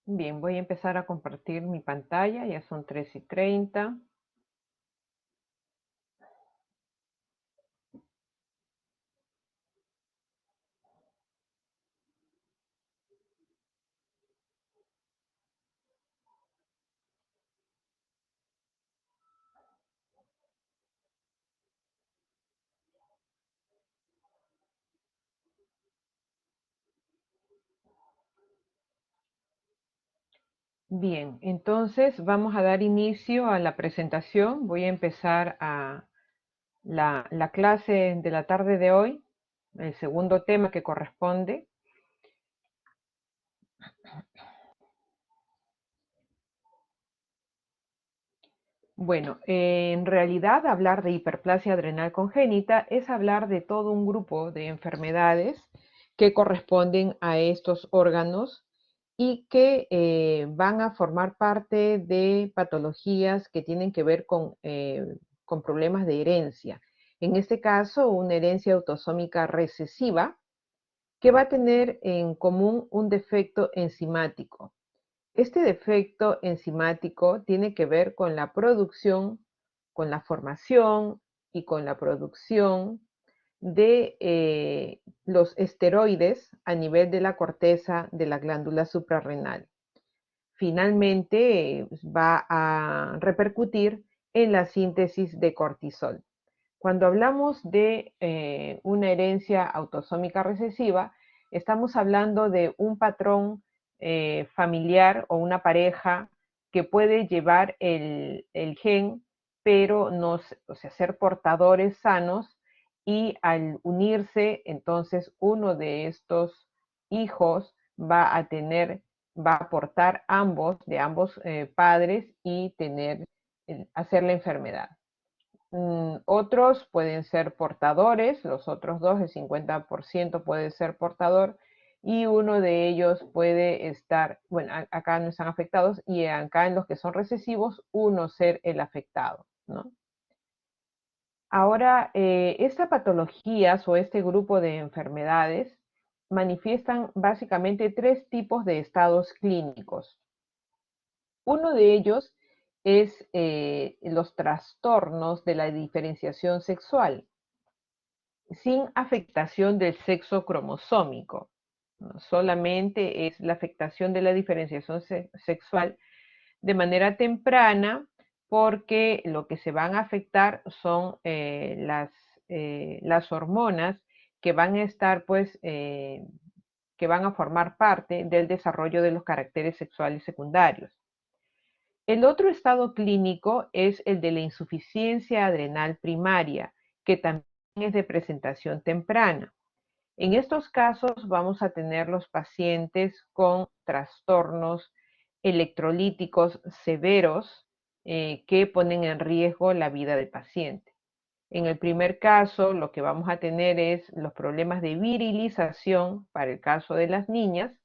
Bien, voy a empezar a compartir mi pantalla, ya son 3:30. Bien, entonces vamos a dar inicio a la presentación. Voy a empezar a la clase de la tarde de hoy, el segundo tema que corresponde. Bueno, en realidad hablar de hiperplasia adrenal congénita es hablar de todo un grupo de enfermedades que corresponden a estos órganos y que van a formar parte de patologías que tienen que ver con problemas de herencia. En este caso, una herencia autosómica recesiva que va a tener en común un defecto enzimático. Este defecto enzimático tiene que ver con la producción, con la formación y con la producción de los esteroides a nivel de la corteza de la glándula suprarrenal. Finalmente, va a repercutir en la síntesis de cortisol. Cuando hablamos de una herencia autosómica recesiva, estamos hablando de un patrón familiar o una pareja que puede llevar el gen, pero no, o sea, ser portadores sanos, y al unirse, entonces uno de estos hijos va a aportar ambos, de ambos padres, y hacer la enfermedad. Otros pueden ser portadores, los otros dos, el 50% puede ser portador, y uno de ellos puede estar, bueno, acá no están afectados, y acá en los que son recesivos, uno ser el afectado, ¿no? Ahora, estas patologías o este grupo de enfermedades manifiestan básicamente tres tipos de estados clínicos. Uno de ellos es los trastornos de la diferenciación sexual, sin afectación del sexo cromosómico, ¿no? Solamente es la afectación de la diferenciación sexual de manera temprana, porque lo que se van a afectar son las hormonas que van a estar, pues, que van a formar parte del desarrollo de los caracteres sexuales secundarios. El otro estado clínico es el de la insuficiencia adrenal primaria, que también es de presentación temprana. En estos casos vamos a tener los pacientes con trastornos electrolíticos severos que ponen en riesgo la vida del paciente. En el primer caso, lo que vamos a tener es los problemas de virilización para el caso de las niñas,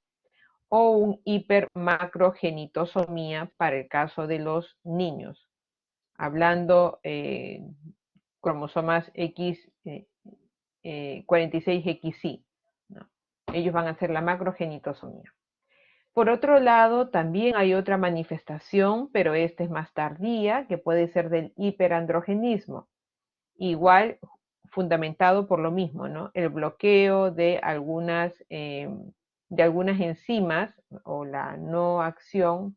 o un hipermacrogenitosomía para el caso de los niños, hablando cromosomas X, 46XY, ¿no? Ellos van a hacer la macrogenitosomía. Por otro lado, también hay otra manifestación, pero esta es más tardía, que puede ser del hiperandrogenismo, igual fundamentado por lo mismo, ¿no? El bloqueo de algunas enzimas, o la no acción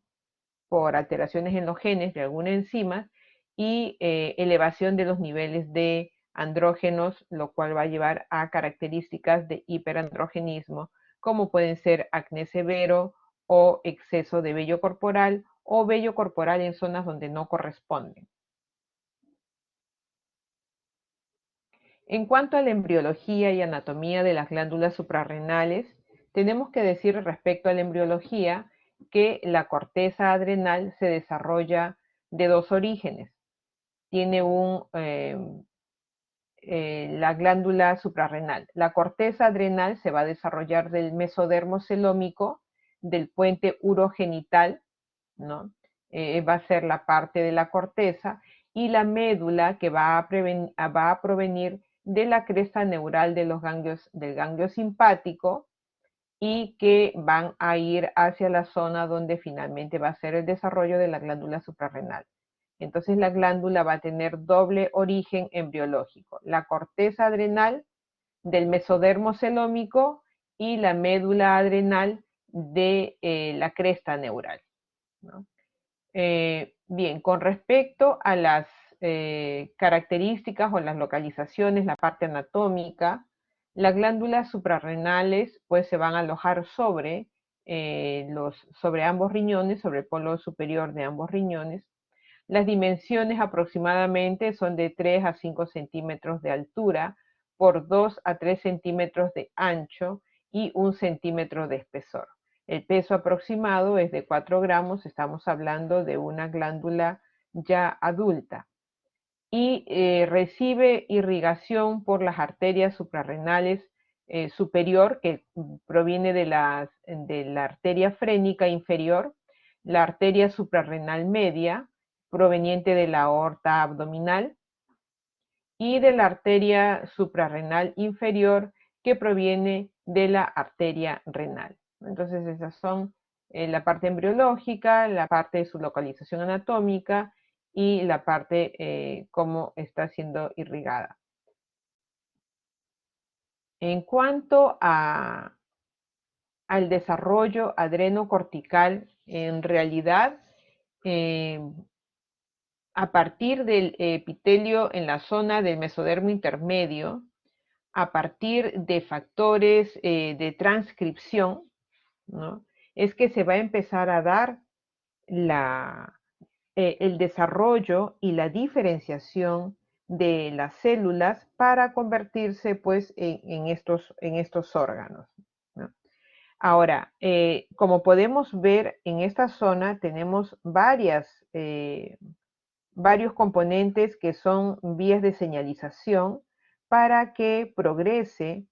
por alteraciones en los genes de algunas enzimas, y elevación de los niveles de andrógenos, lo cual va a llevar a características de hiperandrogenismo, como pueden ser acné severo o exceso de vello corporal, o vello corporal en zonas donde no corresponden. En cuanto a la embriología y anatomía de las glándulas suprarrenales, tenemos que decir respecto a la embriología que la corteza adrenal se desarrolla de dos orígenes. Tiene la glándula suprarrenal. La corteza adrenal se va a desarrollar del mesodermo celómico, del puente urogenital, ¿no? Va a ser la parte de la corteza, y la médula, que va a provenir de la cresta neural de los ganglios, del ganglio simpático, y que van a ir hacia la zona donde finalmente va a ser el desarrollo de la glándula suprarrenal. Entonces la glándula va a tener doble origen embriológico, la corteza adrenal del mesodermo celómico y la médula adrenal de la cresta neural, ¿no? Bien, con respecto a las características o las localizaciones, la parte anatómica, las glándulas suprarrenales pues se van a alojar sobre ambos riñones, sobre el polo superior de ambos riñones. Las dimensiones aproximadamente son de 3 a 5 centímetros de altura por 2 a 3 centímetros de ancho y 1 centímetro de espesor. El peso aproximado es de 4 gramos, estamos hablando de una glándula ya adulta. Y recibe irrigación por las arterias suprarrenales superior, que proviene de la arteria frénica inferior, la arteria suprarrenal media, proveniente de la aorta abdominal, y de la arteria suprarrenal inferior, que proviene de la arteria renal. Entonces esas son la parte embriológica, la parte de su localización anatómica y la parte cómo está siendo irrigada. En cuanto al desarrollo adrenocortical, en realidad, a partir del epitelio en la zona del mesodermo intermedio, a partir de factores de transcripción, ¿no? Es que se va a empezar a dar el desarrollo y la diferenciación de las células para convertirse pues en estos órganos, ¿no? Ahora, como podemos ver en esta zona tenemos varios componentes que son vías de señalización para que progrese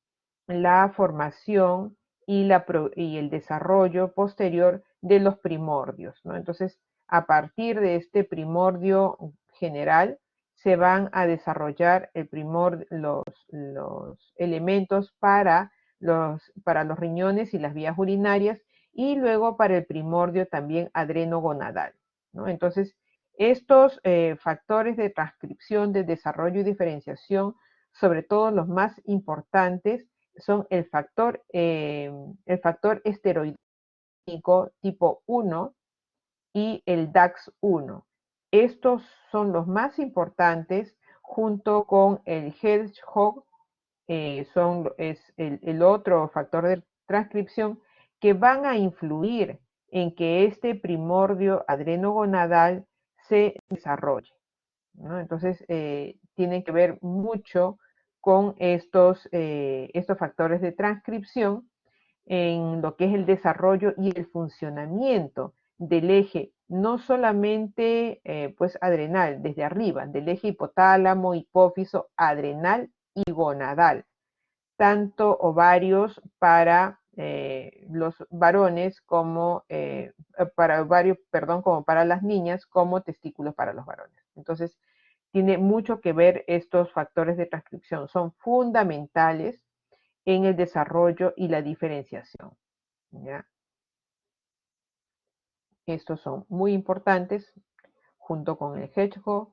la formación y el desarrollo posterior de los primordios, ¿no? Entonces, a partir de este primordio general, se van a desarrollar los elementos para los riñones y las vías urinarias, y luego para el primordio también adrenogonadal, ¿no? Entonces, estos factores de transcripción, de desarrollo y diferenciación, sobre todo los más importantes, son el factor esteroidémico tipo 1 y el DAX1. Estos son los más importantes junto con el Hedgehog, es el otro factor de transcripción que van a influir en que este primordio adrenogonadal se desarrolle, ¿no? Entonces, tienen que ver mucho con estos factores de transcripción en lo que es el desarrollo y el funcionamiento del eje, no solamente pues adrenal, desde arriba, del eje hipotálamo, hipófiso, adrenal y gonadal, tanto ovarios para los varones como para ovarios, perdón, como para las niñas, como testículos para los varones. Entonces, tiene mucho que ver estos factores de transcripción, son fundamentales en el desarrollo y la diferenciación, ¿ya? Estos son muy importantes junto con el hedgehog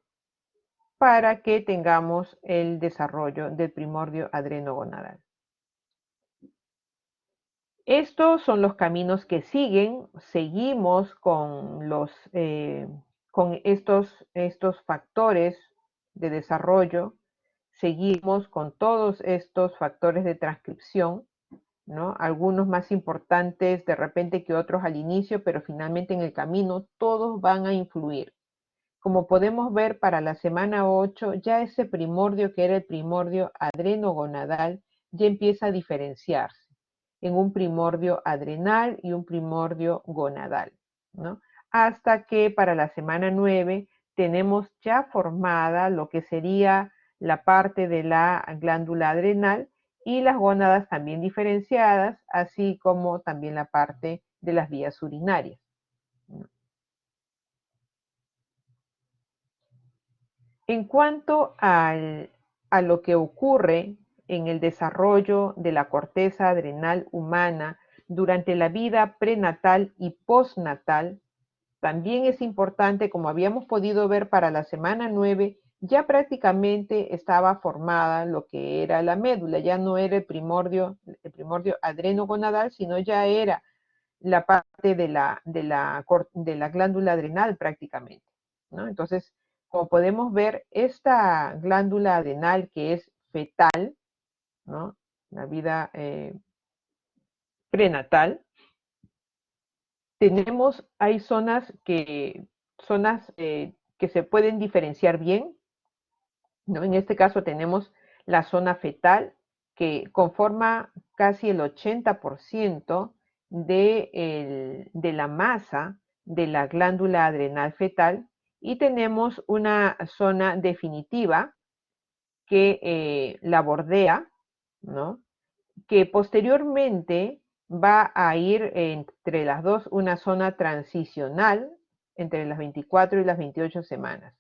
para que tengamos el desarrollo del primordio adrenogonadal. Estos son los caminos que seguimos con estos factores de desarrollo, seguimos con todos estos factores de transcripción, ¿no? Algunos más importantes de repente que otros al inicio, pero finalmente en el camino todos van a influir. Como podemos ver, para la semana 8, ya ese primordio que era el primordio adrenogonadal ya empieza a diferenciarse en un primordio adrenal y un primordio gonadal, ¿no? Hasta que para la semana 9 tenemos ya formada lo que sería la parte de la glándula adrenal y las gónadas también diferenciadas, así como también la parte de las vías urinarias, ¿no? En cuanto a lo que ocurre en el desarrollo de la corteza adrenal humana durante la vida prenatal y postnatal. También es importante, como habíamos podido ver para la semana 9, ya prácticamente estaba formada lo que era la médula, ya no era el primordio adrenogonadal, sino ya era la parte de la glándula adrenal prácticamente, ¿no? Entonces, como podemos ver, esta glándula adrenal que es fetal, ¿no? La vida prenatal, hay zonas que se pueden diferenciar bien, ¿no? En este caso tenemos la zona fetal, que conforma casi el 80% de la masa de la glándula adrenal fetal, y tenemos una zona definitiva que la bordea, ¿no? Que posteriormente va a ir entre las dos una zona transicional entre las 24 y las 28 semanas.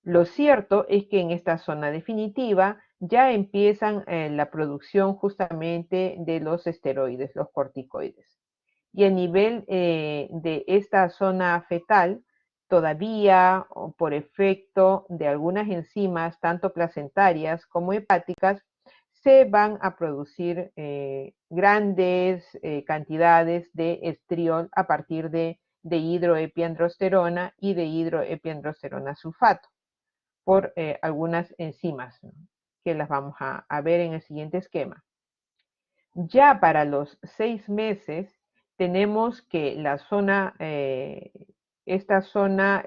Lo cierto es que en esta zona definitiva ya empiezan la producción justamente de los esteroides, los corticoides. Y a nivel de esta zona fetal, todavía por efecto de algunas enzimas, tanto placentarias como hepáticas, se van a producir grandes cantidades de estriol a partir de hidroepiandrosterona y de hidroepiandrosterona sulfato por algunas enzimas, ¿no? Que las vamos a ver en el siguiente esquema. Ya para los 6 meses tenemos que estas zonas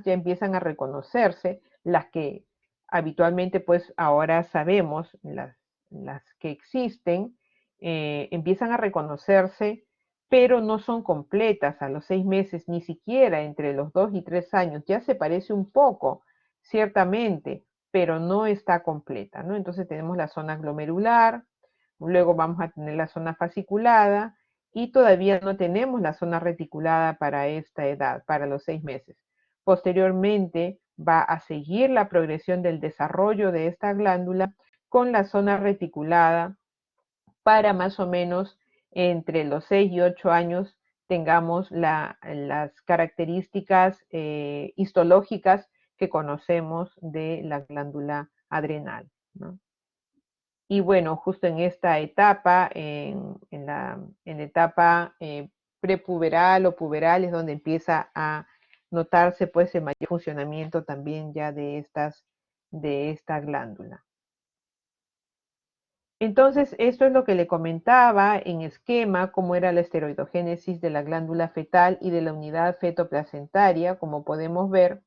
ya empiezan a reconocerse, las que habitualmente pues ahora sabemos, las que existen, empiezan a reconocerse, pero no son completas a los 6 meses, ni siquiera entre los 2 y 3 años. Ya se parece un poco, ciertamente, pero no está completa, ¿no? Entonces tenemos la zona glomerular, luego vamos a tener la zona fasciculada, y todavía no tenemos la zona reticulada para esta edad, para los 6 meses. Posteriormente va a seguir la progresión del desarrollo de esta glándula con la zona reticulada para más o menos entre los 6 y 8 años tengamos las características histológicas que conocemos de la glándula adrenal, ¿no? Y bueno, justo en esta etapa, en la etapa prepuberal o puberal, es donde empieza a notarse pues el mayor funcionamiento también ya de esta glándula. Entonces, esto es lo que le comentaba en esquema, cómo era la esteroidogénesis de la glándula fetal y de la unidad fetoplacentaria. Como podemos ver,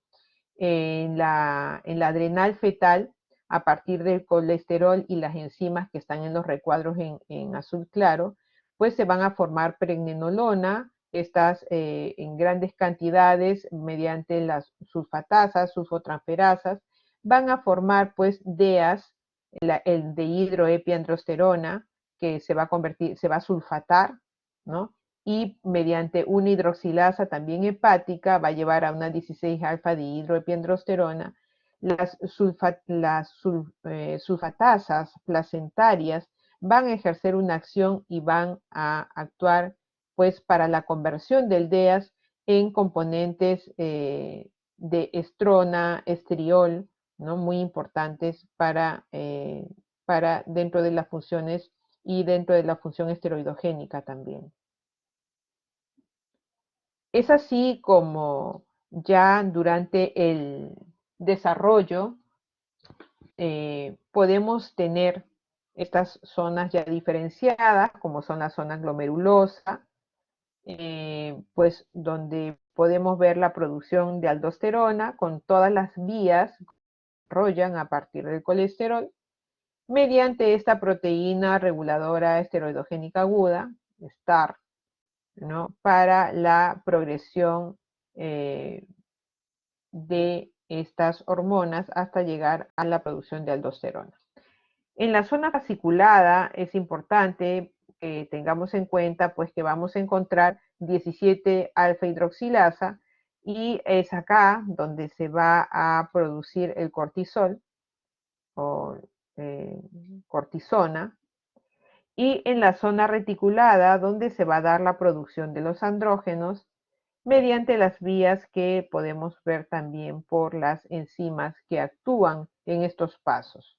en la adrenal fetal, a partir del colesterol y las enzimas que están en los recuadros en azul claro, pues se van a formar pregnenolona, estas en grandes cantidades mediante las sulfatasas, sulfotransferasas, van a formar pues DEAs, el dehidroepiandrosterona, que se va a sulfatar, ¿no? Y mediante una hidroxilasa también hepática va a llevar a una 16-alfa dehidroepiandrosterona. Sulfatasas placentarias van a ejercer una acción y van a actuar pues para la conversión del DEAS en componentes de estrona, estriol, ¿no? Muy importantes para dentro de las funciones y dentro de la función esteroidogénica también. Es así como ya durante el desarrollo podemos tener estas zonas ya diferenciadas, como son la zona glomerulosa, pues donde podemos ver la producción de aldosterona con todas las vías que desarrollan a partir del colesterol, mediante esta proteína reguladora esteroidogénica aguda, STAR, ¿no? Para la progresión de estas hormonas hasta llegar a la producción de aldosterona. En la zona fasciculada es importante que tengamos en cuenta pues que vamos a encontrar 17 alfa hidroxilasa, y es acá donde se va a producir el cortisol o cortisona, y en la zona reticulada, donde se va a dar la producción de los andrógenos mediante las vías que podemos ver también por las enzimas que actúan en estos pasos.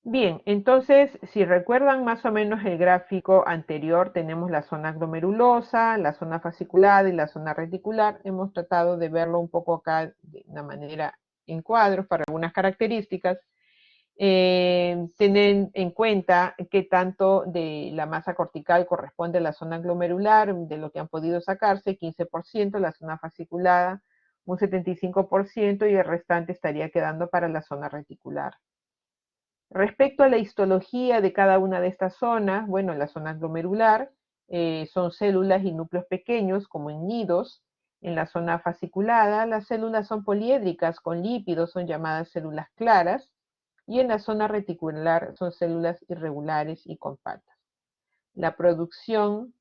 Bien, entonces, si recuerdan más o menos el gráfico anterior, tenemos la zona glomerulosa, la zona fasciculada y la zona reticular. Hemos tratado de verlo un poco acá de una manera en cuadros para algunas características. Tener en cuenta qué tanto de la masa cortical corresponde a la zona glomerular, de lo que han podido sacarse, 15%, la zona fasciculada un 75% y el restante estaría quedando para la zona reticular. Respecto a la histología de cada una de estas zonas, bueno, la zona glomerular son células y núcleos pequeños como en nidos. En la zona fasciculada, las células son poliédricas con lípidos, son llamadas células claras. Y en la zona reticular son células irregulares y compactas. La producción,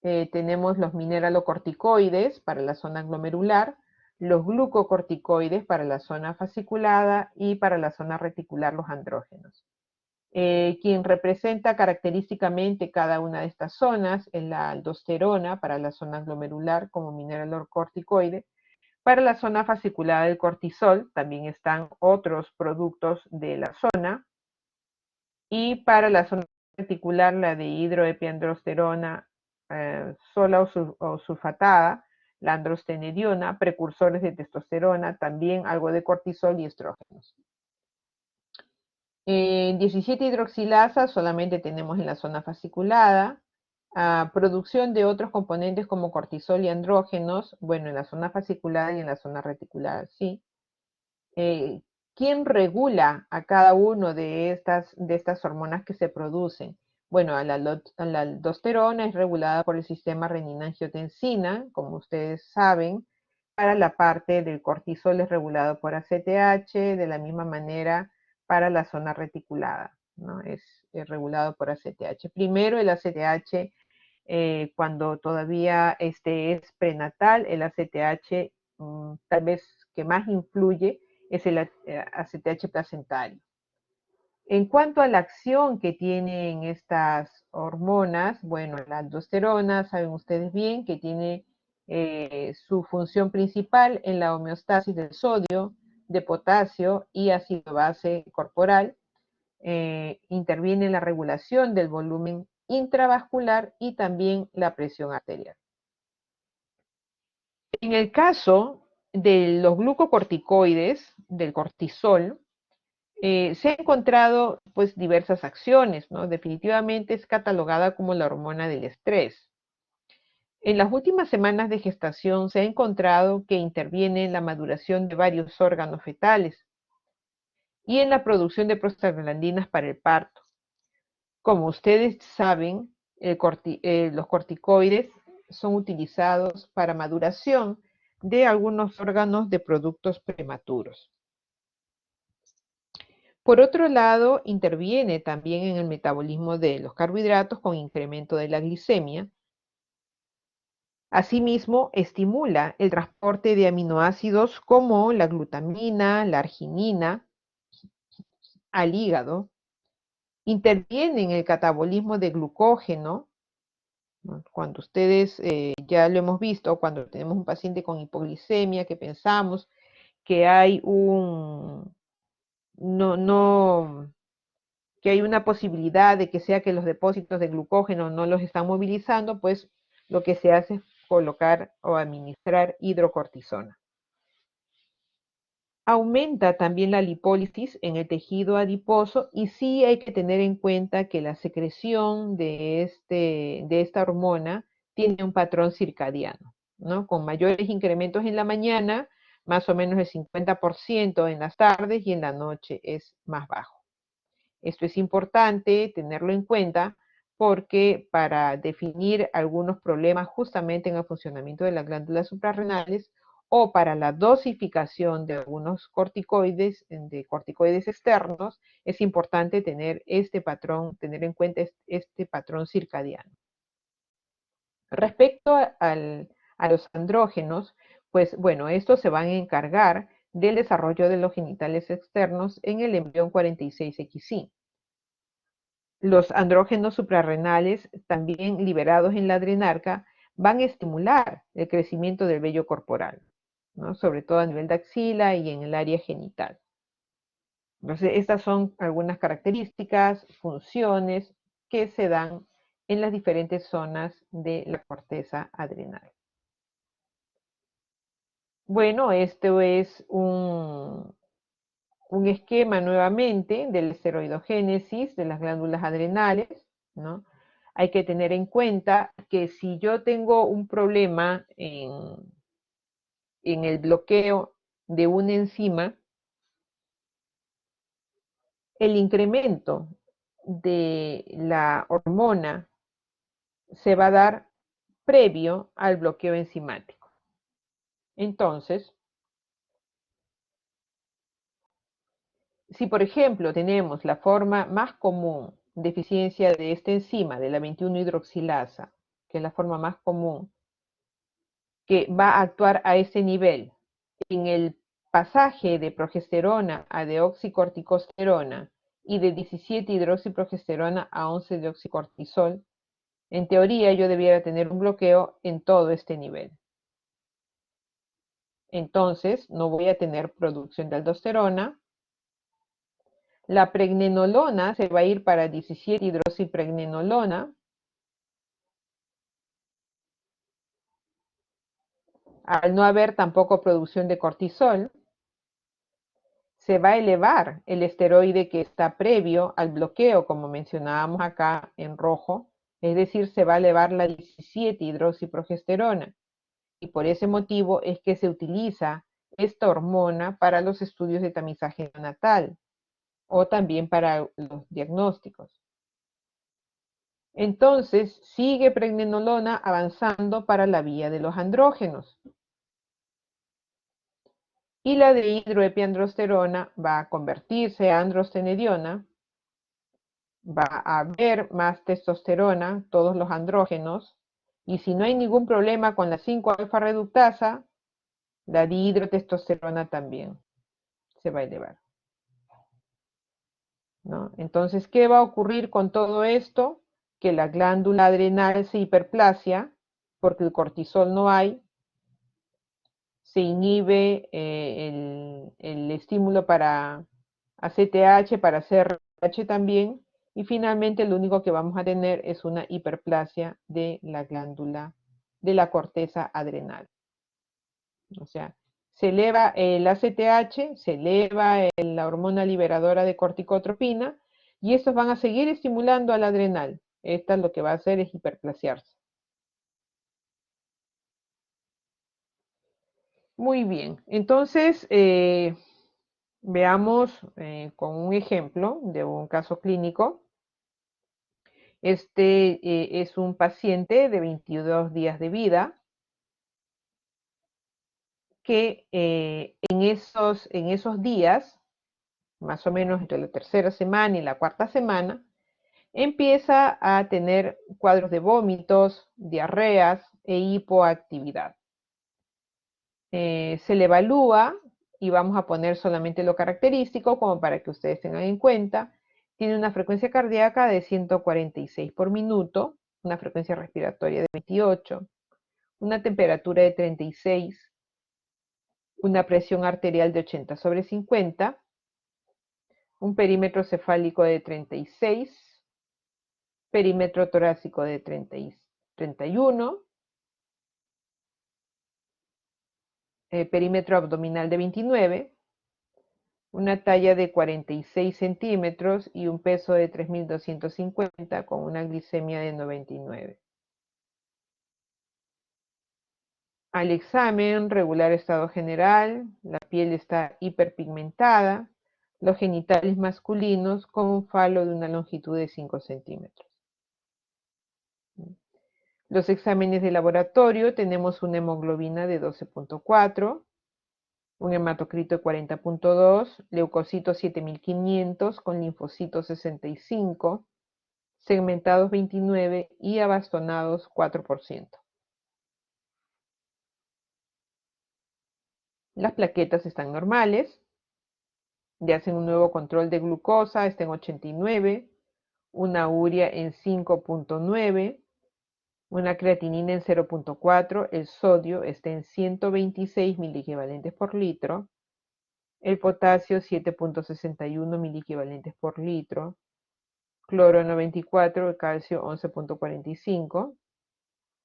tenemos los mineralocorticoides para la zona glomerular, los glucocorticoides para la zona fasciculada y para la zona reticular los andrógenos. Quien representa característicamente cada una de estas zonas es la aldosterona para la zona glomerular como mineralocorticoide. Para la zona fasciculada del cortisol también están otros productos de la zona. Y para la zona reticular, la de hidroepiandrosterona sola o sulfatada, la androstenediona, precursores de testosterona, también algo de cortisol y estrógenos. 17 hidroxilasa solamente tenemos en la zona fasciculada. Producción de otros componentes como cortisol y andrógenos, bueno, en la zona fasciculada y en la zona reticular, sí. ¿Quién regula a cada uno de estas hormonas que se producen? Bueno, la aldosterona es regulada por el sistema renina-angiotensina, como ustedes saben. Para la parte del cortisol es regulado por ACTH, de la misma manera para la zona reticulada, ¿no? Es regulado por ACTH. Primero el ACTH, cuando todavía este es prenatal, el ACTH tal vez que más influye es el ACTH placentario. En cuanto a la acción que tienen estas hormonas, bueno, la aldosterona, saben ustedes bien que tiene su función principal en la homeostasis del sodio, de potasio y ácido base corporal. Interviene en la regulación del volumen intravascular y también la presión arterial. En el caso de los glucocorticoides, del cortisol, se han encontrado pues diversas acciones, ¿no? Definitivamente es catalogada como la hormona del estrés. En las últimas semanas de gestación se ha encontrado que interviene en la maduración de varios órganos fetales y en la producción de prostaglandinas para el parto. Como ustedes saben, los corticoides son utilizados para maduración de algunos órganos de productos prematuros. Por otro lado, interviene también en el metabolismo de los carbohidratos con incremento de la glicemia. Asimismo, estimula el transporte de aminoácidos como la glutamina, la arginina al hígado. Interviene en el catabolismo de glucógeno. Cuando ustedes, ya lo hemos visto, cuando tenemos un paciente con hipoglicemia, que pensamos que hay que hay una posibilidad de que sea que los depósitos de glucógeno no los están movilizando, pues lo que se hace es colocar o administrar hidrocortisona. Aumenta también la lipólisis en el tejido adiposo y sí hay que tener en cuenta que la secreción de esta hormona tiene un patrón circadiano, ¿no? Con mayores incrementos en la mañana, más o menos el 50% en las tardes y en la noche es más bajo. Esto es importante tenerlo en cuenta porque para definir algunos problemas justamente en el funcionamiento de las glándulas suprarrenales o para la dosificación de algunos corticoides, de corticoides externos, es importante tener este patrón, tener en cuenta este patrón circadiano. Respecto a los andrógenos, pues bueno, estos se van a encargar del desarrollo de los genitales externos en el embrión 46XY. Los andrógenos suprarrenales, también liberados en la adrenarca, van a estimular el crecimiento del vello corporal, ¿no? Sobre todo a nivel de axila y en el área genital. Entonces, estas son algunas características, funciones que se dan en las diferentes zonas de la corteza adrenal. Bueno, esto es un esquema nuevamente de la esteroidogénesis de las glándulas adrenales, ¿no? Hay que tener en cuenta que si yo tengo un problema en el bloqueo de una enzima, el incremento de la hormona se va a dar previo al bloqueo enzimático. Entonces, si por ejemplo tenemos la forma más común de deficiencia de esta enzima, de la 21-hidroxilasa, que es la forma más común, que va a actuar a ese nivel, en el pasaje de progesterona a deoxicorticosterona y de 17-hidroxiprogesterona a 11-deoxicortisol, en teoría yo debiera tener un bloqueo en todo este nivel. Entonces no voy a tener producción de aldosterona. La pregnenolona se va a ir para 17-hidroxipregnenolona. Al no haber tampoco producción de cortisol, se va a elevar el esteroide que está previo al bloqueo, como mencionábamos acá en rojo, es decir, se va a elevar la 17-hidroxiprogesterona. Y por ese motivo es que se utiliza esta hormona para los estudios de tamizaje neonatal o también para los diagnósticos. Entonces, sigue pregnenolona avanzando para la vía de los andrógenos. Y la de hidroepiandrosterona va a convertirse a androstenediona, va a haber más testosterona, todos los andrógenos, y si no hay ningún problema con la 5-alfa reductasa, la dihidrotestosterona también se va a elevar, ¿no? Entonces, ¿qué va a ocurrir con todo esto? Que la glándula adrenal se hiperplasia, porque el cortisol no hay, se inhibe el estímulo para ACTH, para CRH también, y finalmente lo único que vamos a tener es una hiperplasia de la glándula, de la corteza adrenal. O sea, se eleva el ACTH, se eleva la hormona liberadora de corticotropina, y estos van a seguir estimulando al adrenal. Esta lo que va a hacer es hiperplasiarse. Muy bien, entonces veamos con un ejemplo de un caso clínico. Este es un paciente de 22 días de vida que en esos días, más o menos entre la tercera semana y la cuarta semana, empieza a tener cuadros de vómitos, diarreas e hipoactividad. Se le evalúa y vamos a poner solamente lo característico como para que ustedes tengan en cuenta. Tiene una frecuencia cardíaca de 146 por minuto, una frecuencia respiratoria de 28, una temperatura de 36, una presión arterial de 80/50, un perímetro cefálico de 36, perímetro torácico de 31, perímetro abdominal de 29, una talla de 46 centímetros y un peso de 3.250 con una glicemia de 99. Al examen, regular estado general, la piel está hiperpigmentada, los genitales masculinos con un falo de una longitud de 5 centímetros. Los exámenes de laboratorio, tenemos una hemoglobina de 12.4, un hematocrito de 40.2, leucocitos 7500 con linfocitos 65, segmentados 29 y abastonados 4%. Las plaquetas están normales, le hacen un nuevo control de glucosa, está en 89, una urea en 5.9, una creatinina en 0.4, el sodio está en 126 miliequivalentes por litro, el potasio 7.61 miliequivalentes por litro, cloro 94, el calcio 11.45,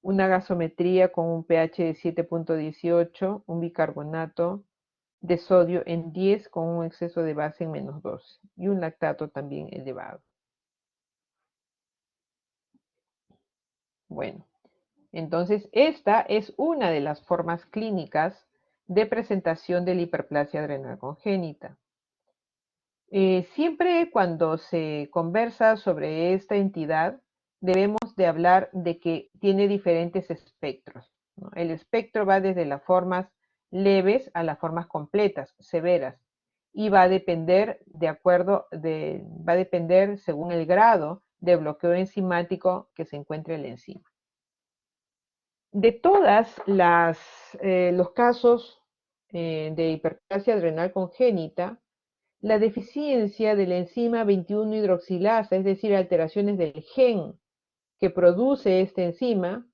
una gasometría con un pH de 7.18, un bicarbonato de sodio en 10 con un exceso de base en -12 y un lactato también elevado. Bueno, entonces esta es una de las formas clínicas de presentación de la hiperplasia adrenal congénita. Siempre cuando se conversa sobre esta entidad, debemos de hablar de que tiene diferentes espectros, ¿no? El espectro va desde las formas leves a las formas completas, severas, y va a depender va a depender según el grado de bloqueo enzimático que se encuentre en la enzima. De los casos de hiperplasia adrenal congénita, la deficiencia de la enzima 21 hidroxilasa, es decir, alteraciones del gen que produce esta enzima,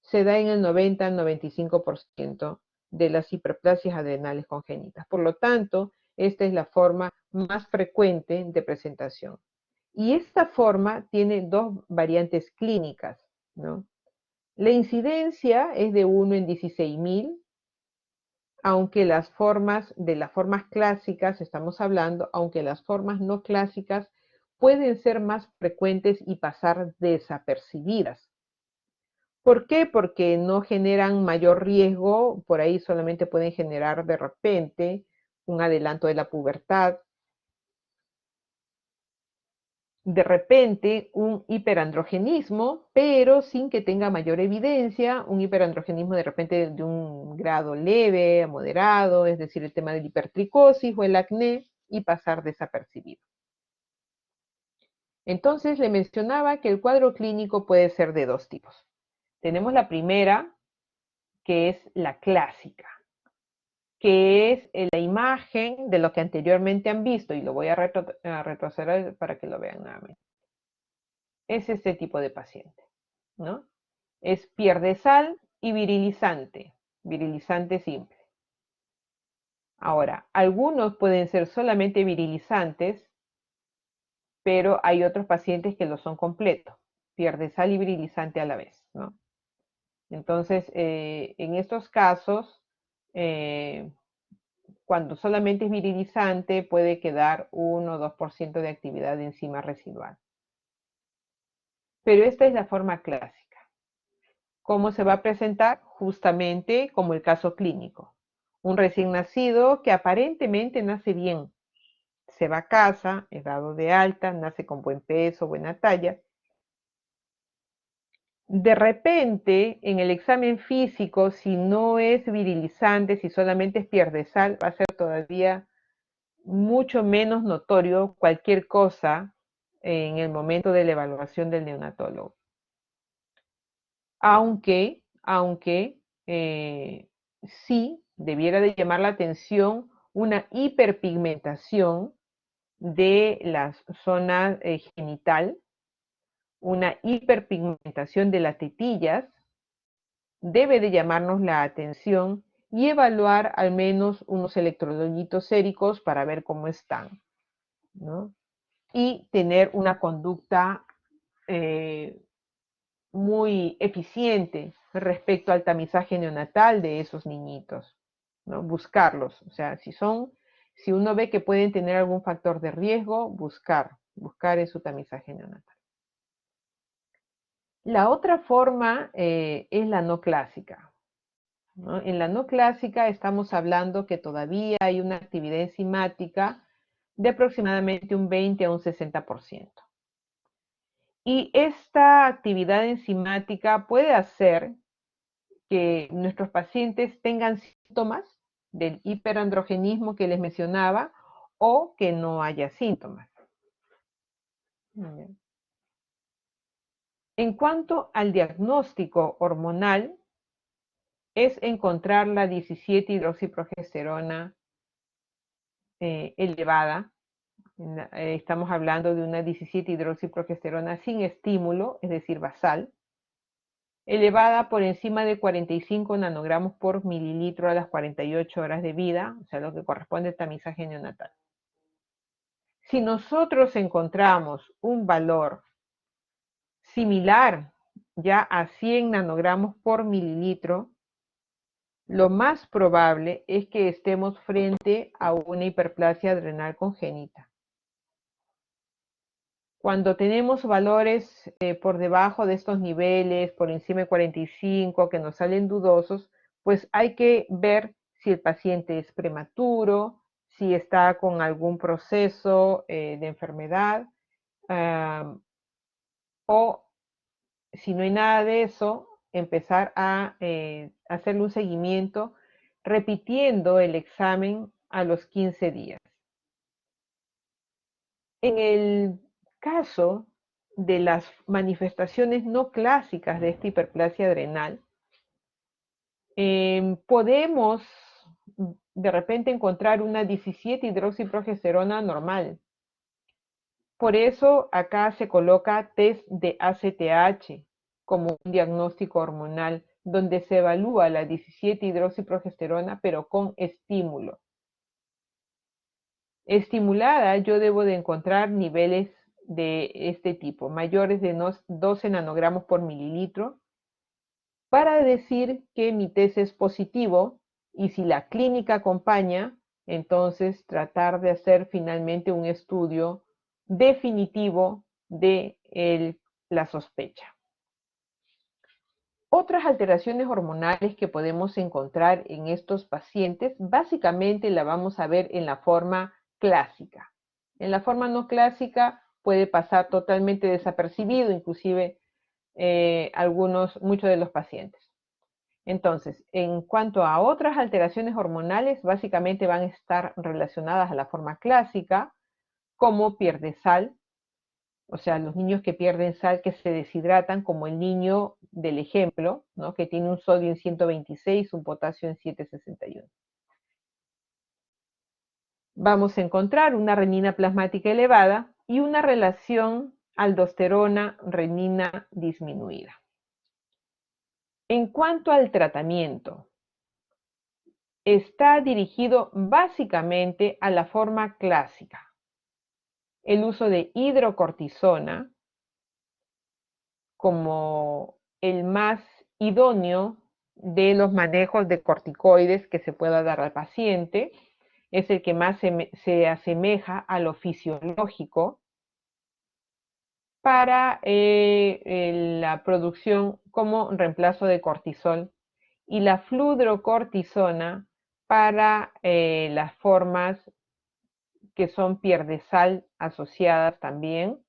se da en el 90 al 95% de las hiperplasias adrenales congénitas. Por lo tanto, esta es la forma más frecuente de presentación. Y esta forma tiene dos variantes clínicas, ¿no? La incidencia es de 1 en 16.000, aunque las formas clásicas, estamos hablando, aunque las formas no clásicas pueden ser más frecuentes y pasar desapercibidas. ¿Por qué? Porque no generan mayor riesgo, por ahí solamente pueden generar de repente un adelanto de la pubertad, de repente un hiperandrogenismo, pero sin que tenga mayor evidencia, un hiperandrogenismo de repente de un grado leve a moderado, es decir, el tema de la hipertricosis o el acné, y pasar desapercibido. Entonces le mencionaba que el cuadro clínico puede ser de dos tipos. Tenemos la primera, que es la clásica, que es la imagen de lo que anteriormente han visto, y lo voy a retroceder para que lo vean nuevamente. Es este tipo de paciente, ¿no? Es pierde sal y virilizante simple. Ahora, algunos pueden ser solamente virilizantes, pero hay otros pacientes que lo son completo, pierde sal y virilizante a la vez, ¿no? Entonces, en estos casos, cuando solamente es virilizante, puede quedar 1 o 2% de actividad de enzima residual. Pero esta es la forma clásica. ¿Cómo se va a presentar? Justamente como el caso clínico. Un recién nacido que aparentemente nace bien, se va a casa, es dado de alta, nace con buen peso, buena talla. De repente, en el examen físico, si no es virilizante, si solamente es pierde sal, va a ser todavía mucho menos notorio cualquier cosa en el momento de la evaluación del neonatólogo. Aunque sí debiera de llamar la atención una hiperpigmentación de la zona genital, una hiperpigmentación de las tetillas, debe de llamarnos la atención y evaluar al menos unos electrolitos séricos para ver cómo están, ¿no? Y tener una conducta muy eficiente respecto al tamizaje neonatal de esos niñitos, ¿no? Buscarlos, o sea, si uno ve que pueden tener algún factor de riesgo, buscar en su tamizaje neonatal. La otra forma es la no clásica, ¿no? En la no clásica estamos hablando que todavía hay una actividad enzimática de aproximadamente un 20 a un 60%. Y esta actividad enzimática puede hacer que nuestros pacientes tengan síntomas del hiperandrogenismo que les mencionaba o que no haya síntomas. En cuanto al diagnóstico hormonal, es encontrar la 17-hidroxiprogesterona elevada. Estamos hablando de una 17-hidroxiprogesterona sin estímulo, es decir, basal, elevada por encima de 45 nanogramos por mililitro a las 48 horas de vida, o sea, lo que corresponde al tamizaje neonatal. Si nosotros encontramos un valor similar ya a 100 nanogramos por mililitro, lo más probable es que estemos frente a una hiperplasia adrenal congénita. Cuando tenemos valores por debajo de estos niveles, por encima de 45, que nos salen dudosos, pues hay que ver si el paciente es prematuro, si está con algún proceso de enfermedad, o si no hay nada de eso, empezar a hacerle un seguimiento repitiendo el examen a los 15 días. En el caso de las manifestaciones no clásicas de esta hiperplasia adrenal, podemos de repente encontrar una 17-hidroxiprogesterona normal. Por eso acá se coloca test de ACTH como un diagnóstico hormonal, donde se evalúa la 17-hidroxiprogesterona, pero con estímulo. Estimulada, yo debo de encontrar niveles de este tipo, mayores de 12 nanogramos por mililitro, para decir que mi test es positivo, y si la clínica acompaña, entonces tratar de hacer finalmente un estudio definitivo de la sospecha. Otras alteraciones hormonales que podemos encontrar en estos pacientes, básicamente la vamos a ver en la forma clásica. En la forma no clásica puede pasar totalmente desapercibido, inclusive muchos de los pacientes. Entonces, en cuanto a otras alteraciones hormonales, básicamente van a estar relacionadas a la forma clásica, como pierde sal, o sea, los niños que pierden sal, que se deshidratan, como el niño del ejemplo, ¿no? Que tiene un sodio en 126, un potasio en 761. Vamos a encontrar una renina plasmática elevada y una relación aldosterona-renina disminuida. En cuanto al tratamiento, está dirigido básicamente a la forma clásica. El uso de hidrocortisona como el más idóneo de los manejos de corticoides que se pueda dar al paciente, es el que más se asemeja a lo fisiológico para la producción como reemplazo de cortisol, y la fludrocortisona para las formas que son pierdesal asociadas también,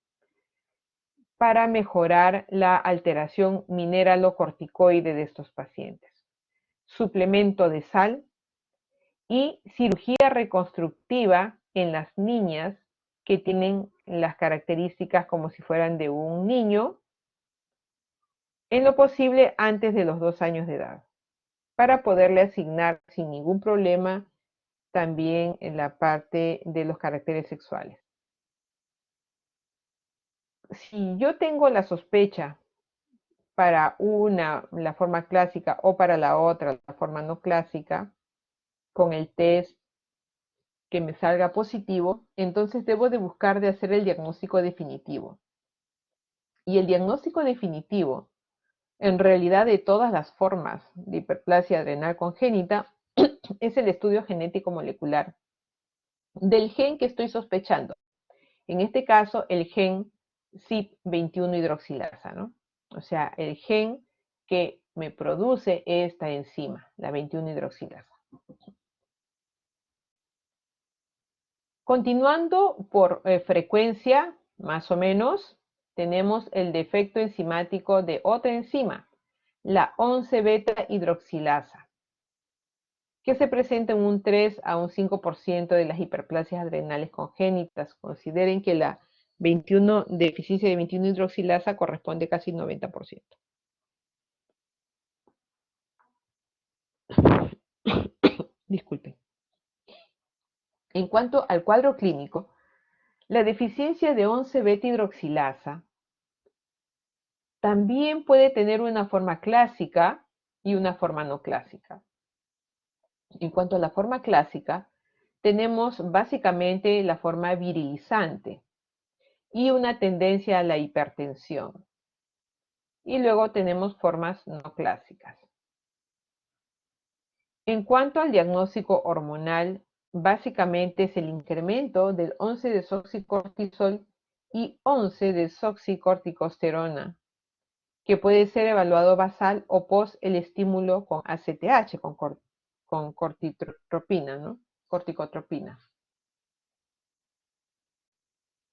para mejorar la alteración mineralocorticoide de estos pacientes. Suplemento de sal y cirugía reconstructiva en las niñas que tienen las características como si fueran de un niño, en lo posible antes de los 2 años de edad, para poderle asignar sin ningún problema también en la parte de los caracteres sexuales. Si yo tengo la sospecha para la forma clásica, o para la otra, la forma no clásica, con el test que me salga positivo, entonces debo de buscar de hacer el diagnóstico definitivo. Y el diagnóstico definitivo, en realidad, de todas las formas de hiperplasia adrenal congénita, es el estudio genético molecular del gen que estoy sospechando. En este caso, el gen CYP21 hidroxilasa, ¿no? O sea, el gen que me produce esta enzima, la 21 hidroxilasa. Continuando por frecuencia, más o menos, tenemos el defecto enzimático de otra enzima, la 11-beta hidroxilasa, que se presenta en un 3 a un 5% de las hiperplasias adrenales congénitas. Consideren que la deficiencia de 21 hidroxilasa corresponde casi al 90%. En cuanto al cuadro clínico, la deficiencia de 11-beta-hidroxilasa también puede tener una forma clásica y una forma no clásica. En cuanto a la forma clásica, tenemos básicamente la forma virilizante y una tendencia a la hipertensión. Y luego tenemos formas no clásicas. En cuanto al diagnóstico hormonal, básicamente es el incremento del 11-desoxicortisol y 11-desoxicorticosterona, que puede ser evaluado basal o post el estímulo con ACTH, con corticotropina, ¿no? Corticotropina.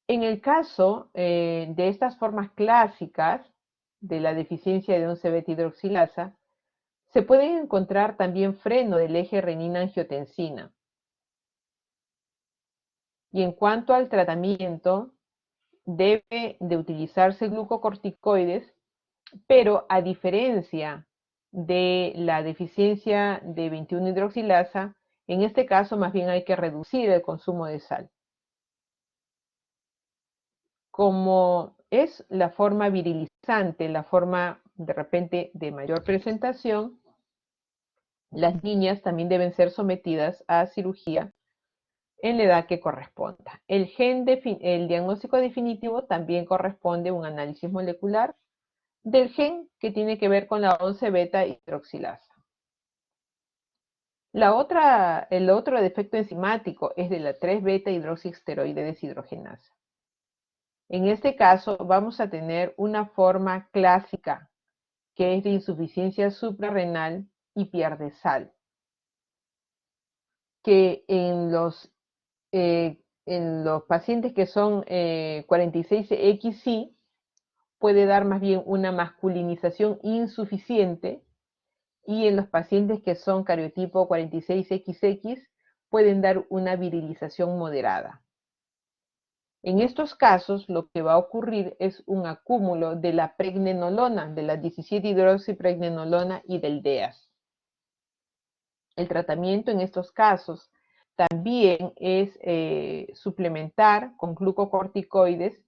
En el caso de estas formas clásicas de la deficiencia de 11-beta-hidroxilasa, se pueden encontrar también freno del eje renina-angiotensina. Y en cuanto al tratamiento, debe de utilizarse glucocorticoides, pero a diferencia de la deficiencia de 21-hidroxilasa, en este caso más bien hay que reducir el consumo de sal. Como es la forma virilizante, la forma de repente de mayor presentación, las niñas también deben ser sometidas a cirugía en la edad que corresponda. El diagnóstico definitivo también corresponde a un análisis molecular del gen que tiene que ver con la 11-beta-hidroxilasa. El otro defecto enzimático es de la 3-beta-hidroxiesteroide deshidrogenasa. En este caso vamos a tener una forma clásica que es de insuficiencia suprarrenal y pierde sal, que en los pacientes que son 46XI puede dar más bien una masculinización insuficiente, y en los pacientes que son cariotipo 46XX pueden dar una virilización moderada. En estos casos, lo que va a ocurrir es un acúmulo de la pregnenolona, de la 17-hidroxipregnenolona y del DEAS. El tratamiento en estos casos también es suplementar con glucocorticoides,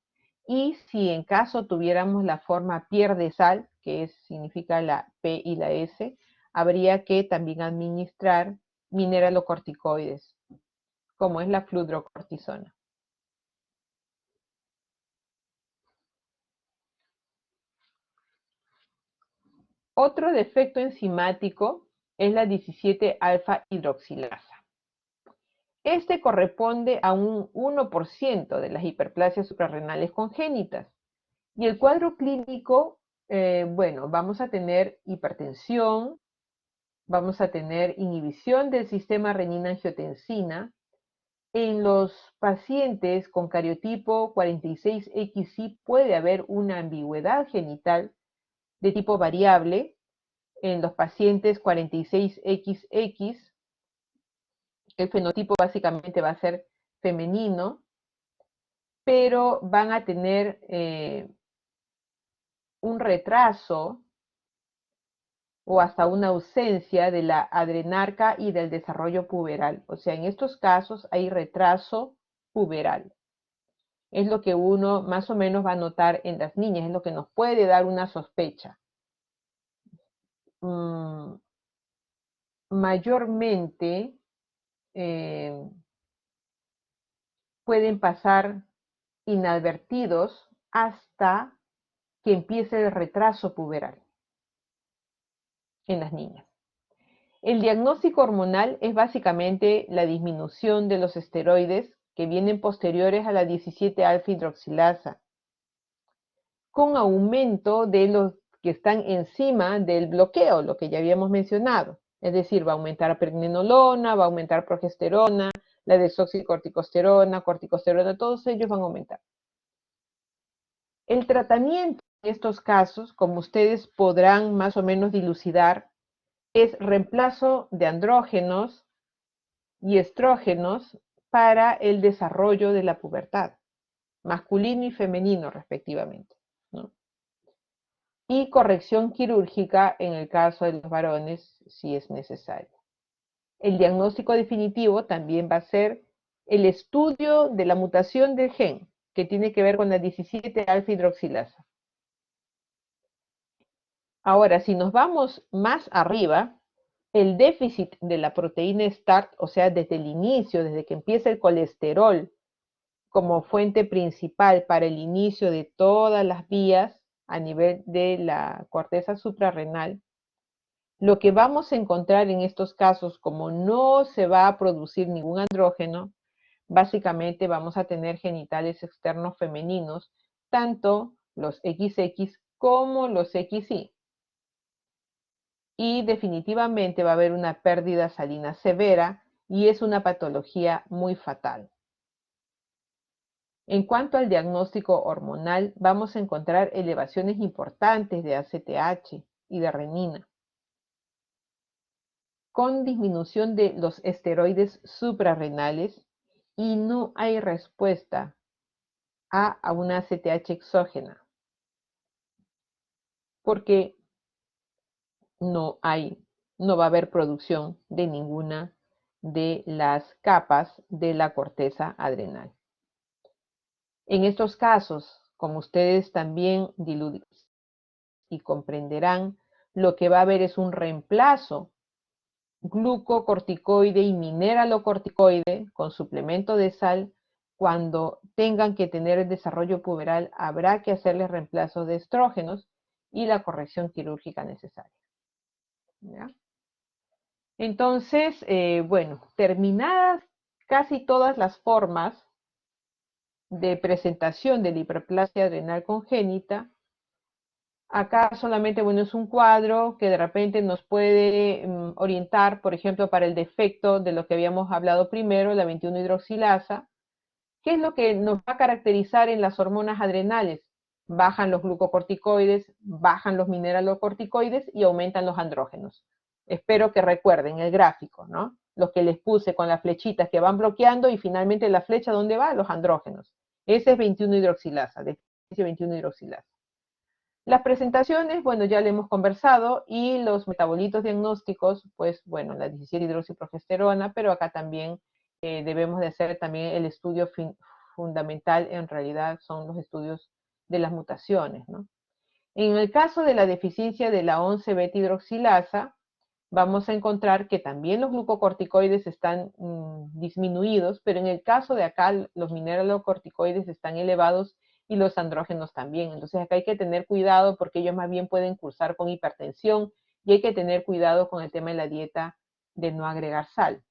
y si en caso tuviéramos la forma pierde sal, que significa la P y la S, habría que también administrar mineralocorticoides, como es la fludrocortisona. Otro defecto enzimático es la 17-alfa-hidroxilasa. Este corresponde a un 1% de las hiperplasias suprarrenales congénitas. Y el cuadro clínico, bueno, vamos a tener hipertensión, vamos a tener inhibición del sistema renina-angiotensina. En los pacientes con cariotipo 46XI puede haber una ambigüedad genital de tipo variable. En los pacientes 46XX, el fenotipo básicamente va a ser femenino, pero van a tener un retraso o hasta una ausencia de la adrenarca y del desarrollo puberal. O sea, en estos casos hay retraso puberal. Es lo que uno más o menos va a notar en las niñas, es lo que nos puede dar una sospecha. Mayormente pueden pasar inadvertidos hasta que empiece el retraso puberal en las niñas. El diagnóstico hormonal es básicamente la disminución de los esteroides que vienen posteriores a la 17-alfa-hidroxilasa, con aumento de los que están encima del bloqueo, lo que ya habíamos mencionado. Es decir, va a aumentar pregnenolona, va a aumentar progesterona, la desoxicorticosterona, corticosterona, todos ellos van a aumentar. El tratamiento en estos casos, como ustedes podrán más o menos dilucidar, es reemplazo de andrógenos y estrógenos para el desarrollo de la pubertad, masculino y femenino respectivamente, ¿no? Y corrección quirúrgica en el caso de los varones si es necesario. El diagnóstico definitivo también va a ser el estudio de la mutación del gen que tiene que ver con la 17-alfa hidroxilasa. Ahora, si nos vamos más arriba, el déficit de la proteína START, o sea, desde el inicio, desde que empieza el colesterol como fuente principal para el inicio de todas las vías a nivel de la corteza suprarrenal, lo que vamos a encontrar en estos casos, como no se va a producir ningún andrógeno, básicamente vamos a tener genitales externos femeninos, tanto los XX como los XY. Y definitivamente va a haber una pérdida salina severa y es una patología muy fatal. En cuanto al diagnóstico hormonal, vamos a encontrar elevaciones importantes de ACTH y de renina, con disminución de los esteroides suprarrenales y no hay respuesta a una ACTH exógena, porque no va a haber producción de ninguna de las capas de la corteza adrenal. En estos casos, como ustedes también diluyen y comprenderán, lo que va a haber es un reemplazo glucocorticoide y mineralocorticoide con suplemento de sal. Cuando tengan que tener el desarrollo puberal, habrá que hacerles reemplazo de estrógenos y la corrección quirúrgica necesaria. ¿Ya? Entonces, bueno, terminadas casi todas las formas de presentación de la hiperplasia adrenal congénita, acá solamente, bueno, es un cuadro que de repente nos puede orientar, por ejemplo, para el defecto de lo que habíamos hablado primero, la 21-hidroxilasa. ¿Qué es lo que nos va a caracterizar en las hormonas adrenales? Bajan los glucocorticoides, bajan los mineralocorticoides y aumentan los andrógenos. Espero que recuerden el gráfico, ¿no? Los que les puse con las flechitas que van bloqueando y finalmente la flecha, ¿dónde va? Los andrógenos. Ese es 21-hidroxilasa, deficiencia 21-hidroxilasa. Las presentaciones, bueno, ya le hemos conversado, y los metabolitos diagnósticos, pues bueno, la 17-hidroxiprogesterona, pero acá también debemos de hacer también el estudio fundamental, en realidad son los estudios de las mutaciones, ¿no? En el caso de la deficiencia de la 11-beta-hidroxilasa, vamos a encontrar que también los glucocorticoides están disminuidos, pero en el caso de acá los mineralocorticoides están elevados y los andrógenos también. Entonces acá hay que tener cuidado porque ellos más bien pueden cursar con hipertensión y hay que tener cuidado con el tema de la dieta de no agregar sal.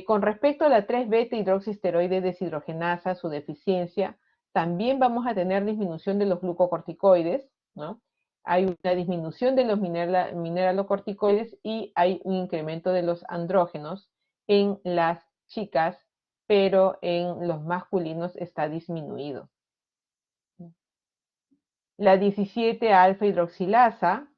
Con respecto a la 3-beta-hidroxisteroide deshidrogenasa, su deficiencia, también vamos a tener disminución de los glucocorticoides, ¿no? Hay una disminución de los mineralocorticoides y hay un incremento de los andrógenos en las chicas, pero en los masculinos está disminuido. La 17-alfa hidroxilasa,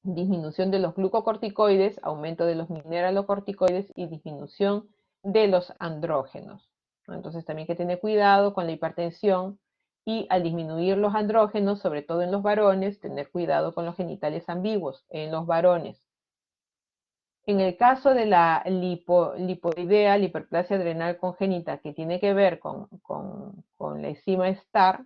disminución de los glucocorticoides, aumento de los mineralocorticoides y disminución de los andrógenos. Entonces también hay que tener cuidado con la hipertensión, y al disminuir los andrógenos, sobre todo en los varones, tener cuidado con los genitales ambiguos en los varones. En el caso de la lipoidea, la hiperplasia adrenal congénita, que tiene que ver con la enzima STAR,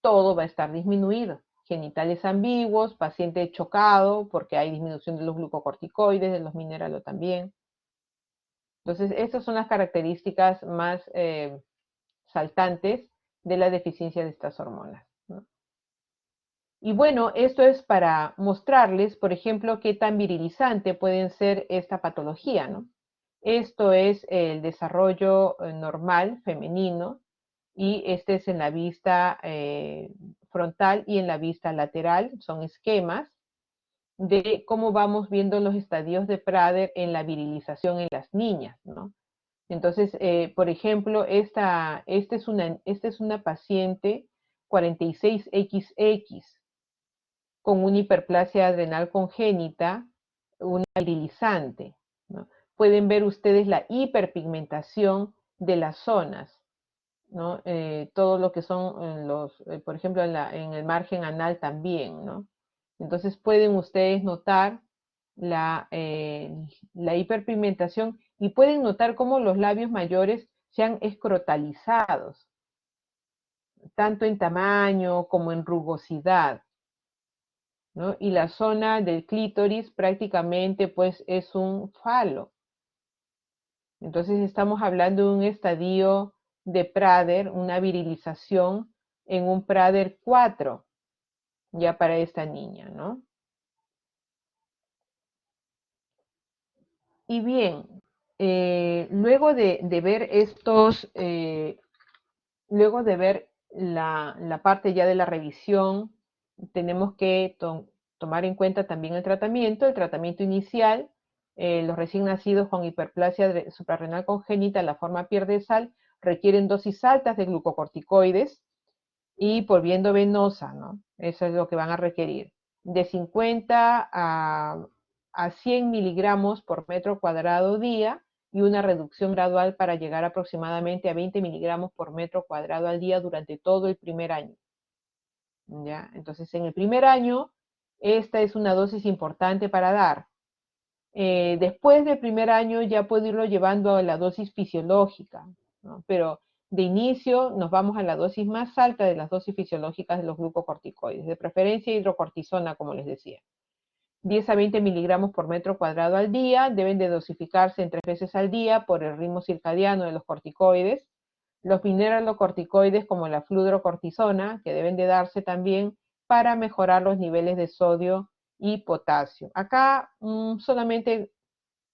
todo va a estar disminuido. Genitales ambiguos, paciente chocado porque hay disminución de los glucocorticoides, de los minerales también. Entonces, estas son las características más saltantes de la deficiencia de estas hormonas, ¿no? Y bueno, esto es para mostrarles, por ejemplo, qué tan virilizante pueden ser esta patología, ¿no? Esto es el desarrollo normal femenino, y este es en la vista frontal y en la vista lateral, son esquemas de cómo vamos viendo los estadios de Prader en la virilización en las niñas, ¿no? Entonces, por ejemplo, esta es una paciente 46XX con una hiperplasia adrenal congénita, una virilizante, ¿no? Pueden ver ustedes la hiperpigmentación de las zonas, ¿no? Todo lo que son por ejemplo, en el margen anal también, ¿no? Entonces pueden ustedes notar la la hiperpigmentación y pueden notar cómo los labios mayores se han escrotalizados, tanto en tamaño como en rugosidad, ¿no? Y la zona del clítoris prácticamente pues es un falo. Entonces estamos hablando de un estadio de Prader, una virilización en un Prader 4, ya para esta niña, ¿no? Y bien, luego de ver luego de ver la parte ya de la revisión, tenemos que tomar en cuenta también el tratamiento inicial. Los recién nacidos con hiperplasia suprarrenal congénita, la forma pierde sal, requieren dosis altas de glucocorticoides y por viendo venosa, ¿no? Eso es lo que van a requerir. De 50 a 100 miligramos por metro cuadrado día y una reducción gradual para llegar aproximadamente a 20 miligramos por metro cuadrado al día durante todo el primer año. ¿Ya? Entonces, en el primer año, esta es una dosis importante para dar. Después del primer año ya puedo irlo llevando a la dosis fisiológica, ¿no? Pero de inicio nos vamos a la dosis más alta de las dosis fisiológicas de los glucocorticoides, de preferencia hidrocortisona, como les decía. 10 a 20 miligramos por metro cuadrado al día, deben de dosificarse en 3 veces al día por el ritmo circadiano de los corticoides. Los mineralocorticoides como la fludrocortisona, que deben de darse también para mejorar los niveles de sodio y potasio. Acá solamente,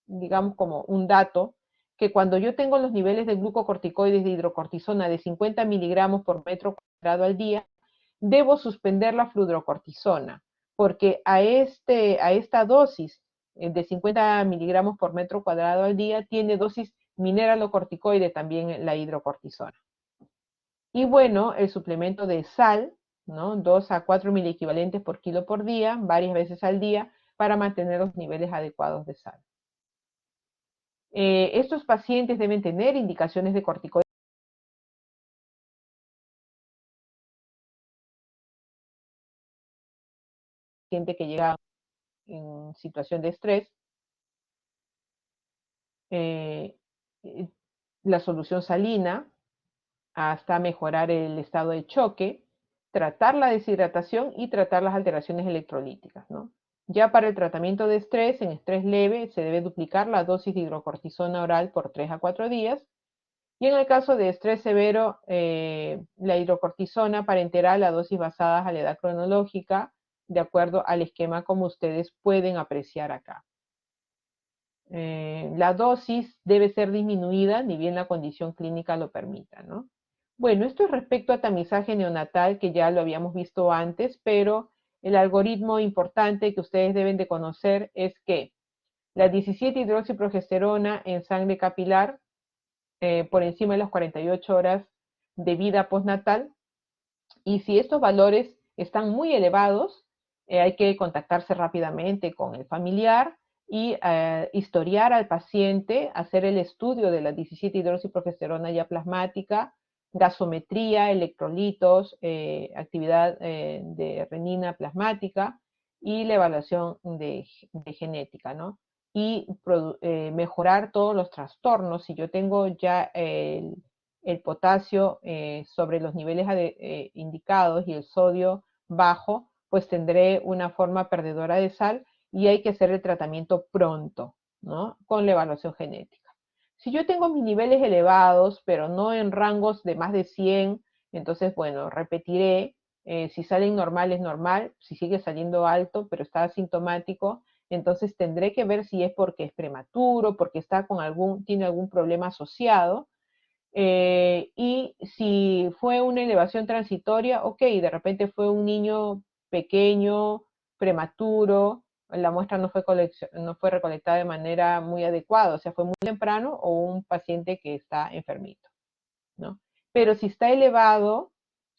digamos como un dato, que cuando yo tengo los niveles de glucocorticoides de hidrocortisona de 50 miligramos por metro cuadrado al día, debo suspender la fludrocortisona, porque a esta dosis de 50 miligramos por metro cuadrado al día tiene dosis mineralocorticoide también la hidrocortisona. Y bueno, el suplemento de sal, ¿no? 2 a 4 miliequivalentes por kilo por día, varias veces al día, para mantener los niveles adecuados de sal. Estos pacientes deben tener indicaciones de corticoides que llega en situación de estrés. Eh, la solución salina hasta mejorar el estado de choque, tratar la deshidratación y tratar las alteraciones electrolíticas, ¿no? Ya para el tratamiento de estrés, en estrés leve, se debe duplicar la dosis de hidrocortisona oral por 3 a 4 días. Y en el caso de estrés severo, la hidrocortisona parenteral a dosis basadas a la edad cronológica, de acuerdo al esquema como ustedes pueden apreciar acá. La dosis debe ser disminuida, ni bien la condición clínica lo permita, ¿no? Bueno, esto es respecto a tamizaje neonatal, que ya lo habíamos visto antes, pero el algoritmo importante que ustedes deben de conocer es que la 17-hidroxiprogesterona en sangre capilar por encima de las 48 horas de vida postnatal, y si estos valores están muy elevados, hay que contactarse rápidamente con el familiar y historiar al paciente, hacer el estudio de la 17-hidroxiprogesterona ya plasmática, gasometría, electrolitos, actividad de renina plasmática y la evaluación de genética, ¿no? Y mejorar todos los trastornos. Si yo tengo ya el potasio sobre los niveles indicados y el sodio bajo, pues tendré una forma perdedora de sal y hay que hacer el tratamiento pronto, ¿no? Con la evaluación genética. Si yo tengo mis niveles elevados, pero no en rangos de más de 100, entonces, bueno, repetiré. Si salen normal, es normal. Si sigue saliendo alto, pero está asintomático, entonces tendré que ver si es porque es prematuro, porque tiene algún problema asociado. Y si fue una elevación transitoria, ok, de repente fue un niño pequeño, prematuro, la muestra no fue recolectada de manera muy adecuada, o sea, fue muy temprano, o un paciente que está enfermito, ¿no? Pero si está elevado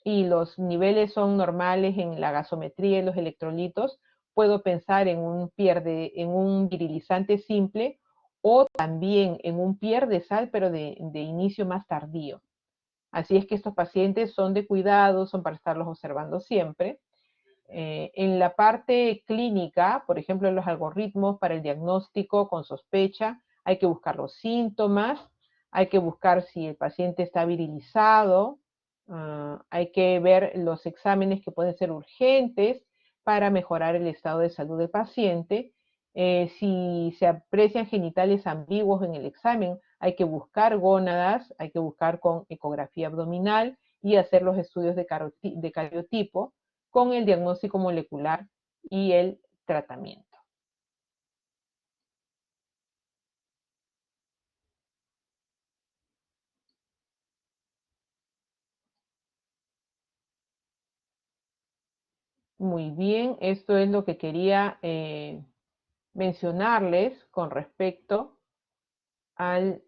y los niveles son normales en la gasometría y los electrolitos, puedo pensar en un virilizante simple o también en un pierde sal, pero de inicio más tardío. Así es que estos pacientes son de cuidado, son para estarlos observando siempre. En la parte clínica, por ejemplo, los algoritmos para el diagnóstico con sospecha, hay que buscar los síntomas, hay que buscar si el paciente está virilizado, hay que ver los exámenes que pueden ser urgentes para mejorar el estado de salud del paciente. Si se aprecian genitales ambiguos en el examen, hay que buscar gónadas, hay que buscar con ecografía abdominal y hacer los estudios de cariotipo con el diagnóstico molecular y el tratamiento. Muy bien, esto es lo que quería mencionarles con respecto al...